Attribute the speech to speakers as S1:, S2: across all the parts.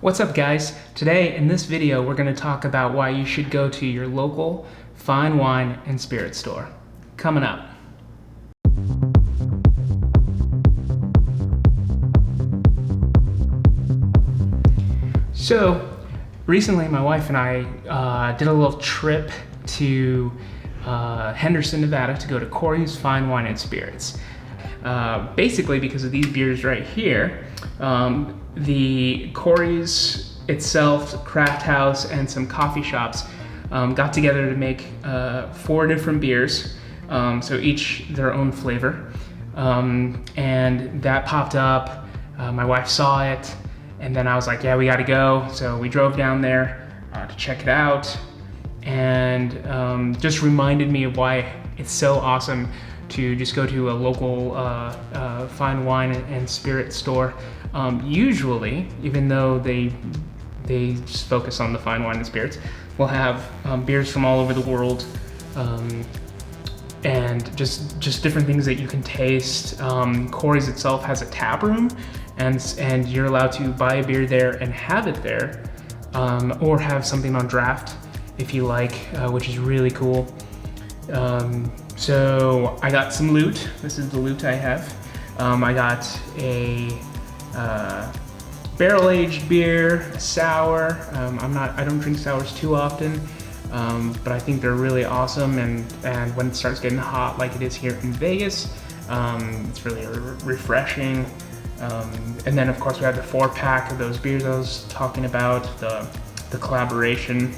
S1: What's up, guys? Today in this video we're going to talk about why you should go to your local fine wine and spirit store. Coming up. So recently my wife and I did a little trip to Henderson, Nevada to go to Corey's Fine Wine and Spirits. Basically because of these beers right here. The Corey's itself, Craft House, and some coffee shops got together to make 4 different beers, so each their own flavor. And that popped up, my wife saw it, and then I was like, yeah, we gotta go. So we drove down there to check it out, and just reminded me of why it's so awesome to just go to a local fine wine and spirit store. Usually, even though they just focus on the fine wine and spirits, we'll have beers from all over the world, and just different things that you can taste. Corey's itself has a tap room, and you're allowed to buy a beer there and have it there, or have something on draft if you like, which is really cool. So I got some loot. This is the loot I have. I got a barrel-aged beer, a sour. I don't drink sours too often, but I think they're really awesome. And when it starts getting hot, like it is here in Vegas, it's really refreshing. And then of course we have the 4-pack of those beers I was talking about, the collaboration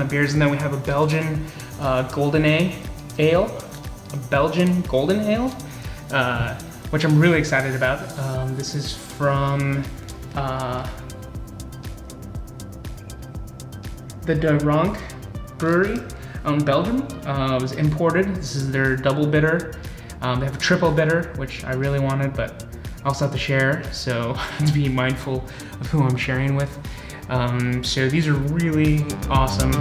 S1: beers, and then we have a Belgian golden ale, which I'm really excited about. This is from the De Ronk Brewery in Belgium. It was imported. This is their double bitter. They have a triple bitter, which I really wanted, but I also have to share, so I have to be mindful of who I'm sharing with. So these are really awesome.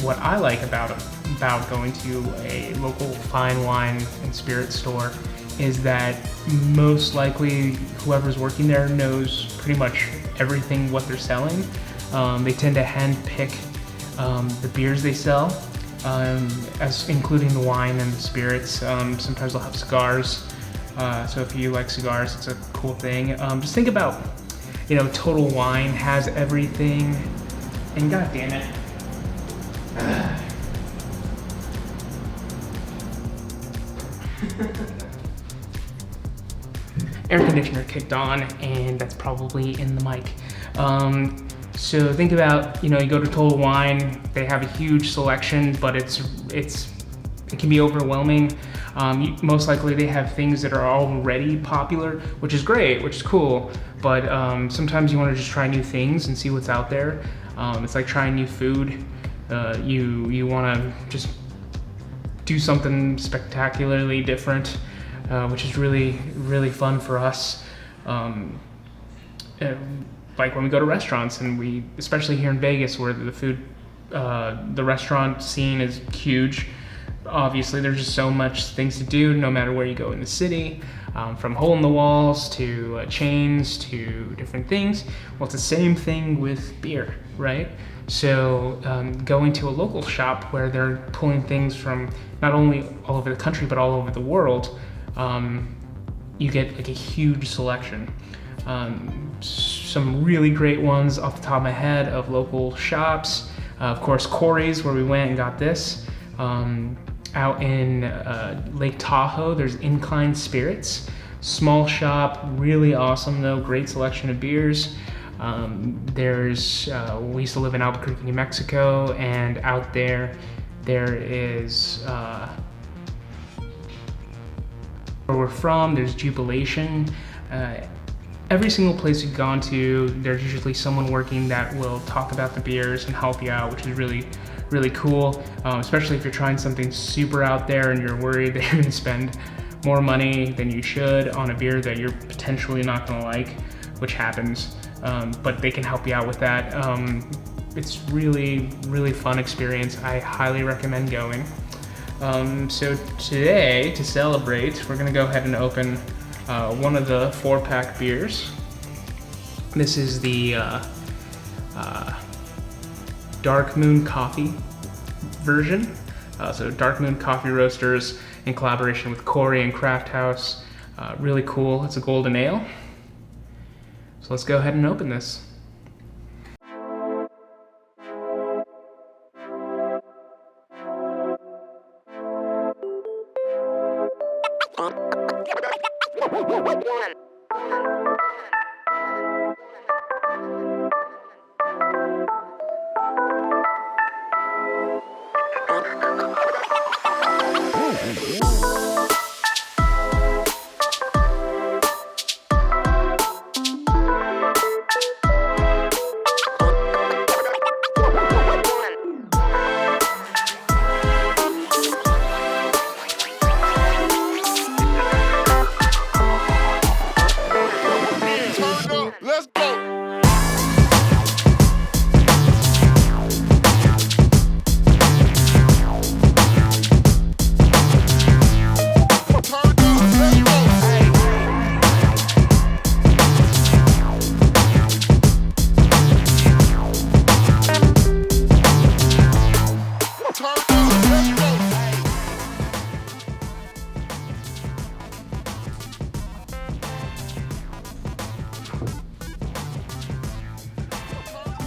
S1: What I like about going to a local fine wine and spirit store is that most likely whoever's working there knows pretty much everything what they're selling. They tend to hand-pick the beers they sell, as including the wine and the spirits. Sometimes they'll have cigars, so if you like cigars, it's a cool thing. Just think about, Total Wine has everything, and god damn it. Air conditioner kicked on, and that's probably in the mic. So think about, you go to Total Wine, they have a huge selection, but it can be overwhelming. Most likely they have things that are already popular, which is great, which is cool, but sometimes you want to just try new things and see what's out there. It's like trying new food. You want to just do something spectacularly different, which is really, really fun for us. Like when we go to restaurants, and especially here in Vegas, where the restaurant scene is huge. Obviously, there's just so much things to do no matter where you go in the city, from hole in the walls to chains to different things. Well, it's the same thing with beer, right? So going to a local shop where they're pulling things from not only all over the country, but all over the world, you get like a huge selection. Some really great ones off the top of my head of local shops. Of course, Corey's, where we went and got this. out in Lake Tahoe, there's Incline Spirits. Small shop, really awesome though, great selection of beers. We used to live in Albuquerque, New Mexico, and out there is, where we're from, there's Jubilation. Every single place we've gone to, there's usually someone working that will talk about the beers and help you out, which is really, really cool. Especially if you're trying something super out there and you're worried that you're gonna spend more money than you should on a beer that you're potentially not gonna like, which happens. But they can help you out with that. It's really, really fun experience. I highly recommend going. So today, to celebrate, we're gonna go ahead and open one of the 4-pack beers. This is the Dark Moon Coffee version. So Dark Moon Coffee Roasters in collaboration with Corey and Craft House. Really cool. It's a golden ale. So let's go ahead and open this.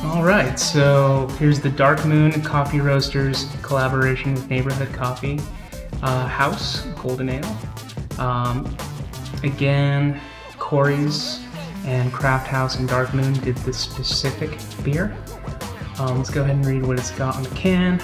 S1: All right, so here's the Dark Moon Coffee Roasters collaboration with Neighborhood Coffee House Golden Ale. Again, Corey's and Craft House and Dark Moon did this specific beer. Let's go ahead and read what it's got on the can.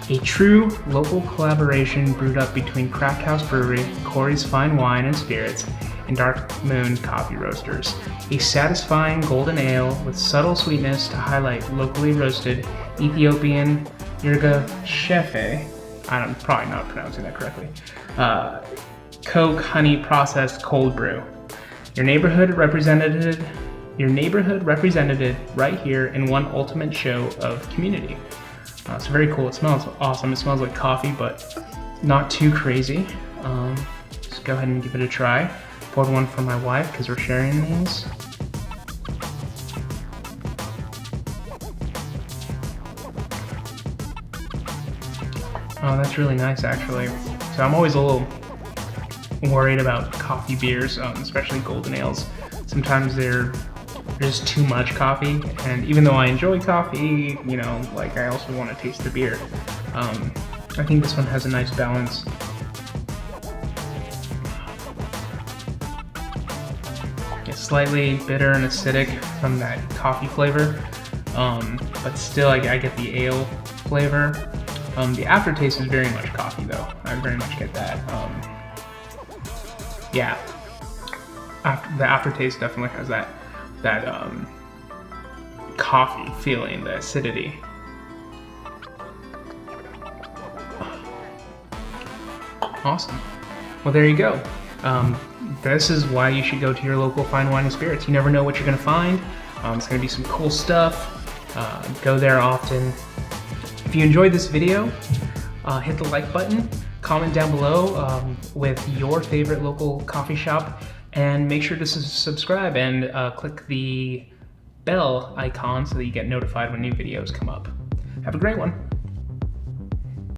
S1: A true local collaboration brewed up between Craft House Brewery, Corey's Fine Wine and Spirits, and Dark Moon Coffee Roasters. A satisfying golden ale with subtle sweetness to highlight locally roasted Ethiopian Yirga Shefe. I'm probably not pronouncing that correctly. Coke honey processed cold brew. Your neighborhood represented right here in one ultimate show of community. It's very cool. It smells awesome. It smells like coffee, but not too crazy. Just go ahead and give it a try. Poured one for my wife because we're sharing these. Oh, that's really nice actually. So I'm always a little worried about coffee beers, especially golden ales. Sometimes they're just too much coffee, and even though I enjoy coffee, you know, like I also want to taste the beer. I think this one has a nice balance. It's slightly bitter and acidic from that coffee flavor, but still I get the ale flavor. The aftertaste is very much coffee though. I very much get that. Yeah, the aftertaste definitely has that coffee feeling, the acidity. Awesome. Well, there you go. This is why you should go to your local Fine Wine and Spirits. You never know what you're gonna find. It's gonna be some cool stuff. Go there often. If you enjoyed this video, hit the like button, comment down below with your favorite local coffee shop, and make sure to subscribe and click the bell icon so that you get notified when new videos come up. Have a great one.